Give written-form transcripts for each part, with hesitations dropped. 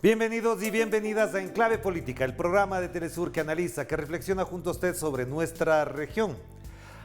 Bienvenidos y bienvenidas a Enclave Política, el programa de Telesur que analiza, que reflexiona junto a usted sobre nuestra región.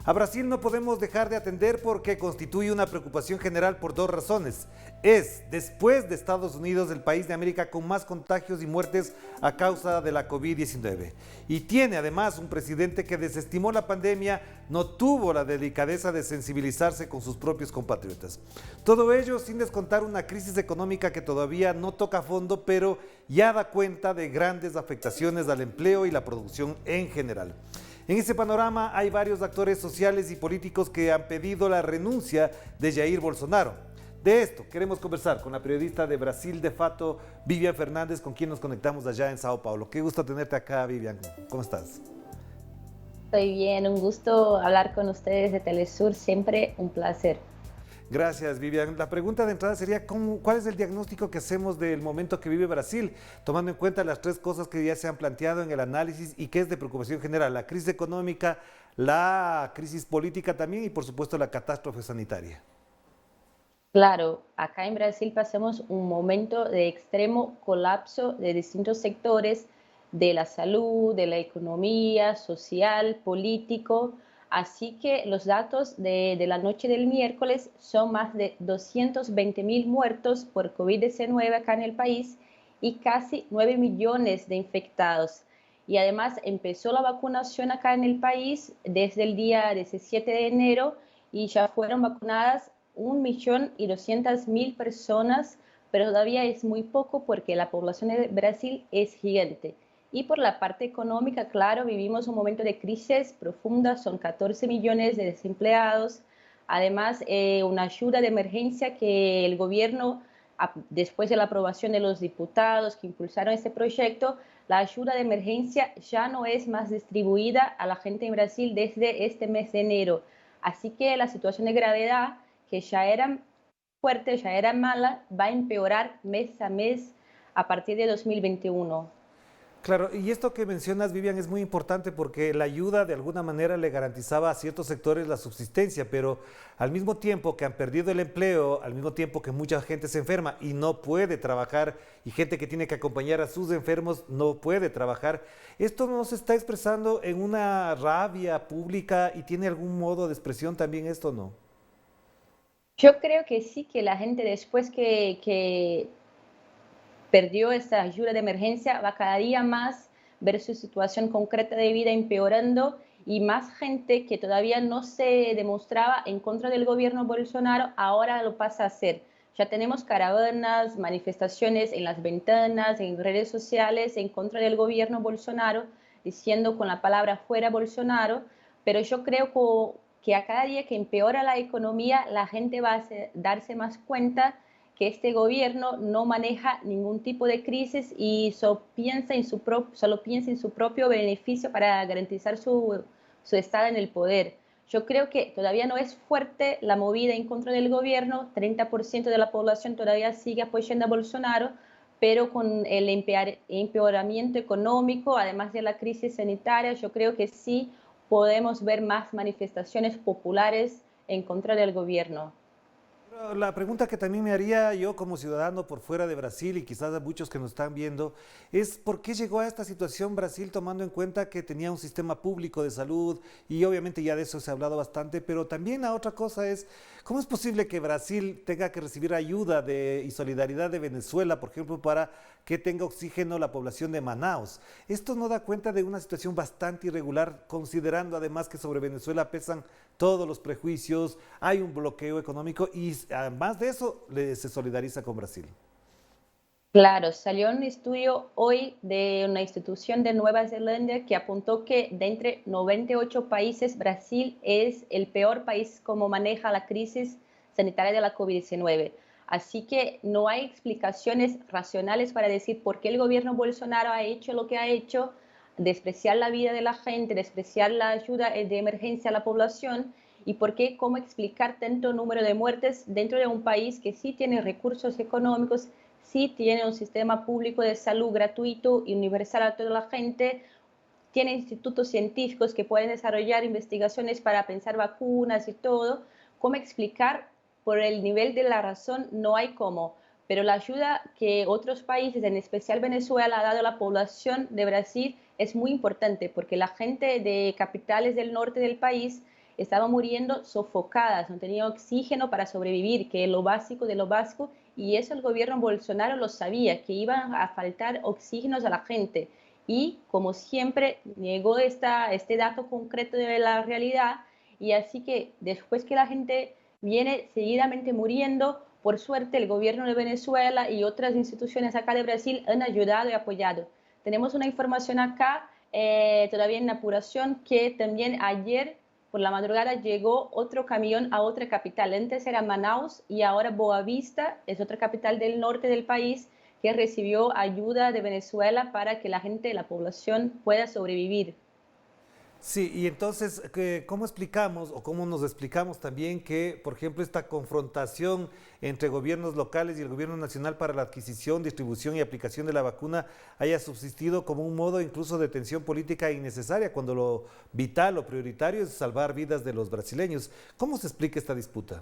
A Brasil no podemos dejar de atender porque constituye una preocupación general por dos razones. Es, después de Estados Unidos, el país de América con más contagios y muertes a causa de la COVID-19. Y tiene además un presidente que desestimó la pandemia, no tuvo la delicadeza de sensibilizarse con sus propios compatriotas. Todo ello sin descontar una crisis económica que todavía no toca fondo, pero ya da cuenta de grandes afectaciones al empleo y la producción en general. En ese panorama hay varios actores sociales y políticos que han pedido la renuncia de Jair Bolsonaro. De esto queremos conversar con la periodista de Brasil de Fato, Vivian Fernández, con quien nos conectamos allá en Sao Paulo. Qué gusto tenerte acá, Vivian. ¿Cómo estás? Estoy bien, un gusto hablar con ustedes de Telesur, siempre un placer. Gracias, Vivian. La pregunta de entrada sería, ¿cuál es el diagnóstico que hacemos del momento que vive Brasil, tomando en cuenta las tres cosas que ya se han planteado en el análisis y que es de preocupación general? La crisis económica, la crisis política también y, por supuesto, la catástrofe sanitaria. Claro, acá en Brasil pasamos un momento de extremo colapso de distintos sectores de la salud, de la economía, social, político. Así que los datos de la noche del miércoles son más de 220.000 muertos por COVID-19 acá en el país y casi 9 millones de infectados. Y además empezó la vacunación acá en el país desde el día 17 de enero y ya fueron vacunadas 1.200.000 personas, pero todavía es muy poco porque la población de Brasil es gigante. Y por la parte económica, claro, vivimos un momento de crisis profunda, son 14 millones de desempleados, además una ayuda de emergencia que el gobierno, después de la aprobación de los diputados que impulsaron este proyecto, la ayuda de emergencia ya no es más distribuida a la gente en Brasil desde este mes de enero. Así que la situación de gravedad que ya era fuerte, ya era mala, va a empeorar mes a mes a partir de 2021. Claro, y esto que mencionas, Vivian, es muy importante porque la ayuda de alguna manera le garantizaba a ciertos sectores la subsistencia, pero al mismo tiempo que han perdido el empleo, al mismo tiempo que mucha gente se enferma y no puede trabajar, y gente que tiene que acompañar a sus enfermos no puede trabajar, esto no se está expresando en una rabia pública y tiene algún modo de expresión también esto, ¿no? Yo creo que sí, que la gente después que perdió esa ayuda de emergencia va cada día más ver su situación concreta de vida empeorando y más gente que todavía no se demostraba en contra del gobierno Bolsonaro, ahora lo pasa a hacer. Ya tenemos caravanas, manifestaciones en las ventanas, en redes sociales en contra del gobierno Bolsonaro, diciendo con la palabra fuera Bolsonaro, pero yo creo que a cada día que empeora la economía, la gente va a darse más cuenta que este gobierno no maneja ningún tipo de crisis y solo piensa en su propio beneficio para garantizar su estado en el poder. Yo creo que todavía no es fuerte la movida en contra del gobierno, 30% de la población todavía sigue apoyando a Bolsonaro, pero con el empeoramiento económico, además de la crisis sanitaria, yo creo que sí podemos ver más manifestaciones populares en contra del gobierno. La pregunta que también me haría yo como ciudadano por fuera de Brasil y quizás a muchos que nos están viendo es ¿por qué llegó a esta situación Brasil tomando en cuenta que tenía un sistema público de salud y obviamente ya de eso se ha hablado bastante, pero también la otra cosa es ¿cómo es posible que Brasil tenga que recibir ayuda y solidaridad de Venezuela, por ejemplo, para que tenga oxígeno la población de Manaus? Esto no da cuenta de una situación bastante irregular, considerando además que sobre Venezuela pesan todos los prejuicios, hay un bloqueo económico y además de eso se solidariza con Brasil. Claro, salió un estudio hoy de una institución de Nueva Zelanda que apuntó que de entre 98 países, Brasil es el peor país como maneja la crisis sanitaria de la COVID-19. Así que no hay explicaciones racionales para decir por qué el gobierno Bolsonaro ha hecho lo que ha hecho, despreciar la vida de la gente, despreciar la ayuda de emergencia a la población y por qué, cómo explicar tanto número de muertes dentro de un país que sí tiene recursos económicos, sí tiene un sistema público de salud gratuito y universal a toda la gente, tiene institutos científicos que pueden desarrollar investigaciones para pensar vacunas y todo. ¿Cómo explicar? Por el nivel de la razón no hay cómo. pero la ayuda que otros países, en especial Venezuela, ha dado a la población de Brasil es muy importante, porque la gente de capitales del norte del país estaba muriendo sofocadas, no tenía oxígeno para sobrevivir, que es lo básico de lo básico, y eso el gobierno Bolsonaro lo sabía, que iban a faltar oxígenos a la gente. Y como siempre, negó este dato concreto de la realidad, y así que después que la gente viene seguidamente muriendo, por suerte el gobierno de Venezuela y otras instituciones acá de Brasil han ayudado y apoyado. Tenemos una información acá, todavía en apuración, que también ayer por la madrugada llegó otro camión a otra capital. Antes era Manaus y ahora Boavista, es otra capital del norte del país, que recibió ayuda de Venezuela para que la gente, la población pueda sobrevivir. Sí, y entonces, ¿cómo explicamos o cómo nos explicamos también que, por ejemplo, esta confrontación entre gobiernos locales y el gobierno nacional para la adquisición, distribución y aplicación de la vacuna haya subsistido como un modo incluso de tensión política innecesaria cuando lo vital o prioritario es salvar vidas de los brasileños? ¿Cómo se explica esta disputa?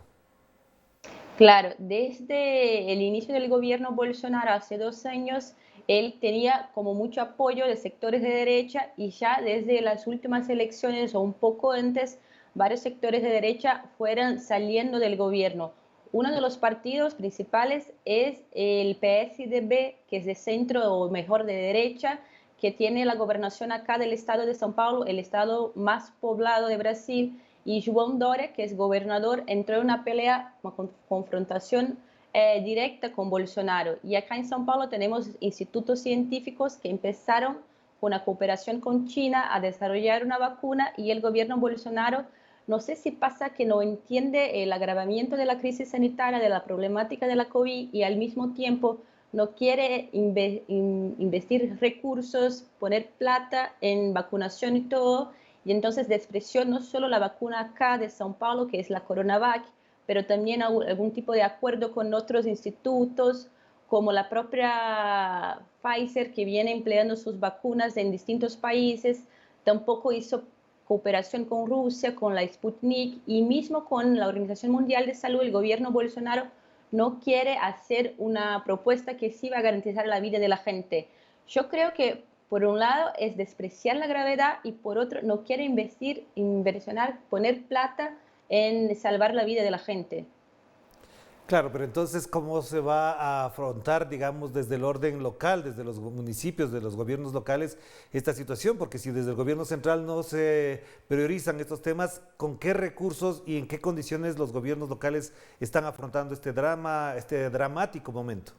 Claro, desde el inicio del gobierno Bolsonaro hace 2 años, él tenía como mucho apoyo de sectores de derecha y ya desde las últimas elecciones o un poco antes, varios sectores de derecha fueron saliendo del gobierno. Uno de los partidos principales es el PSDB, que es de centro o mejor de derecha, que tiene la gobernación acá del estado de São Paulo, el estado más poblado de Brasil, y João Dória, que es gobernador, entró en una pelea, una confrontación directa con Bolsonaro. Y acá en São Paulo tenemos institutos científicos que empezaron con una cooperación con China a desarrollar una vacuna, y el gobierno Bolsonaro, no sé si pasa que no entiende el agravamiento de la crisis sanitaria, de la problemática de la COVID, y al mismo tiempo no quiere investir recursos, poner plata en vacunación y todo, y entonces despreció no solo la vacuna acá de São Paulo, que es la Coronavac, pero también algún tipo de acuerdo con otros institutos, como la propia Pfizer, que viene empleando sus vacunas en distintos países. Tampoco hizo cooperación con Rusia, con la Sputnik, y mismo con la Organización Mundial de Salud. El gobierno Bolsonaro no quiere hacer una propuesta que sí va a garantizar la vida de la gente. Yo creo que por un lado es despreciar la gravedad, y por otro no quiere inversionar, poner plata en salvar la vida de la gente. Claro, pero entonces, ¿cómo se va a afrontar, digamos, desde el orden local, desde los municipios, de los gobiernos locales, esta situación? Porque si desde el gobierno central no se priorizan estos temas, ¿con qué recursos y en qué condiciones los gobiernos locales están afrontando este drama, este dramático momento?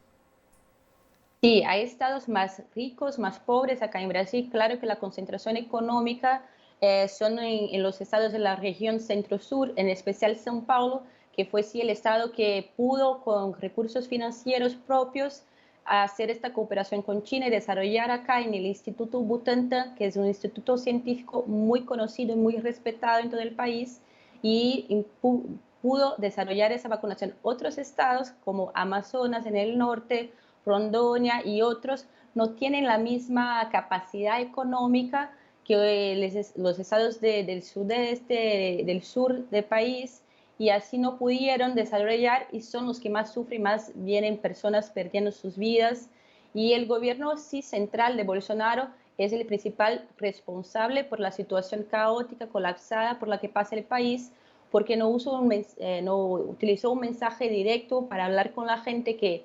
Sí, hay estados más ricos, más pobres acá en Brasil. Claro que la concentración económica son en los estados de la región centro-sur, en especial São Paulo, que fue sí el estado que pudo con recursos financieros propios hacer esta cooperación con China y desarrollar acá en el Instituto Butantan, que es un instituto científico muy conocido y muy respetado en todo el país, y pudo desarrollar esa vacunación. Otros estados como Amazonas en el norte, Rondonia y otros no tienen la misma capacidad económica que los estados del sudeste, del sur del país, y así no pudieron desarrollar, y son los que más sufren, más vienen personas perdiendo sus vidas. Y el gobierno sí central de Bolsonaro es el principal responsable por la situación caótica, colapsada por la que pasa el país, porque no utilizó un mensaje directo para hablar con la gente, que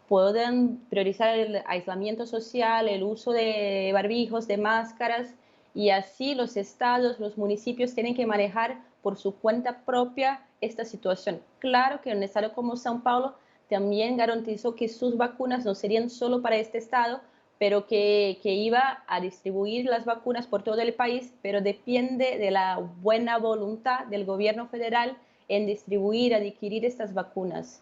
pueden priorizar el aislamiento social, el uso de barbijos, de máscaras, y así los estados, los municipios tienen que manejar por su cuenta propia esta situación. Claro que un estado como São Paulo también garantizó que sus vacunas no serían solo para este estado, pero que iba a distribuir las vacunas por todo el país, pero depende de la buena voluntad del gobierno federal en distribuir, adquirir estas vacunas.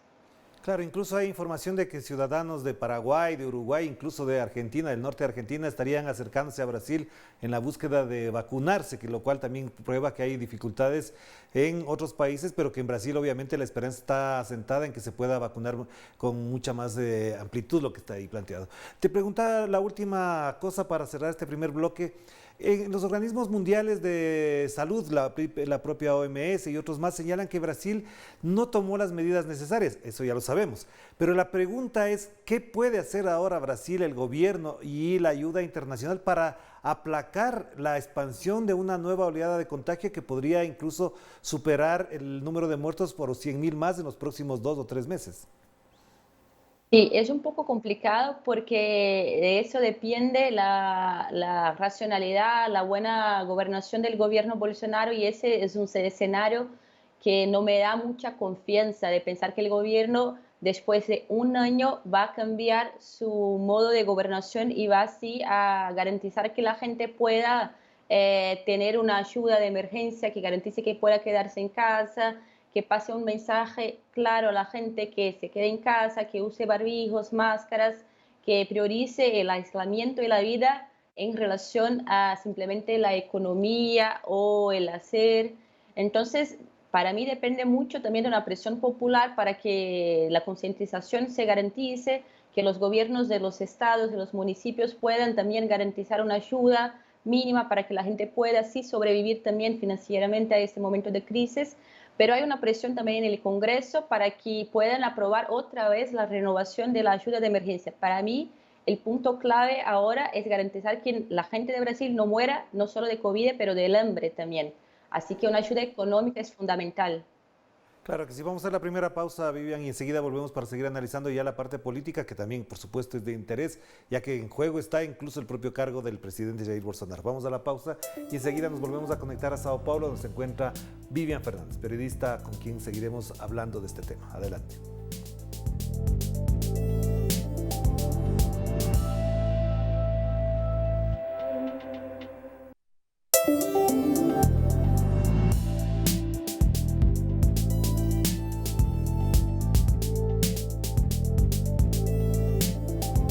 Claro, incluso hay información de que ciudadanos de Paraguay, de Uruguay, incluso de Argentina, del norte de Argentina, estarían acercándose a Brasil en la búsqueda de vacunarse, que lo cual también prueba que hay dificultades en otros países, pero que en Brasil obviamente la esperanza está asentada en que se pueda vacunar con mucha más amplitud, lo que está ahí planteado. Te preguntaba la última cosa para cerrar este primer bloque. En los organismos mundiales de salud, la propia OMS y otros más señalan que Brasil no tomó las medidas necesarias, eso ya lo sabemos. Pero la pregunta es, ¿qué puede hacer ahora Brasil, el gobierno y la ayuda internacional para aplacar la expansión de una nueva oleada de contagio que podría incluso superar el número de muertos por 100.000 más en los próximos 2 o 3 meses? Sí, es un poco complicado porque de eso depende la racionalidad, la buena gobernación del gobierno Bolsonaro y ese es un escenario que no me da mucha confianza de pensar que el gobierno después de un año va a cambiar su modo de gobernación y va así a garantizar que la gente pueda tener una ayuda de emergencia, que garantice que pueda quedarse en casa, que pase un mensaje claro a la gente que se quede en casa, que use barbijos, máscaras, que priorice el aislamiento y la vida en relación a simplemente la economía o el hacer. Entonces, para mí depende mucho también de una presión popular para que la concientización se garantice, que los gobiernos de los estados, de los municipios puedan también garantizar una ayuda mínima para que la gente pueda así sobrevivir también financieramente a este momento de crisis, pero hay una presión también en el Congreso para que puedan aprobar otra vez la renovación de la ayuda de emergencia. Para mí, el punto clave ahora es garantizar que la gente de Brasil no muera no solo de COVID, pero del hambre también. Así que una ayuda económica es fundamental. Claro que sí, vamos a hacer la primera pausa, Vivian, y enseguida volvemos para seguir analizando ya la parte política, que también, por supuesto, es de interés, ya que en juego está incluso el propio cargo del presidente Jair Bolsonaro. Vamos a la pausa y enseguida nos volvemos a conectar a Sao Paulo, donde se encuentra Vivian Fernández, periodista con quien seguiremos hablando de este tema. Adelante.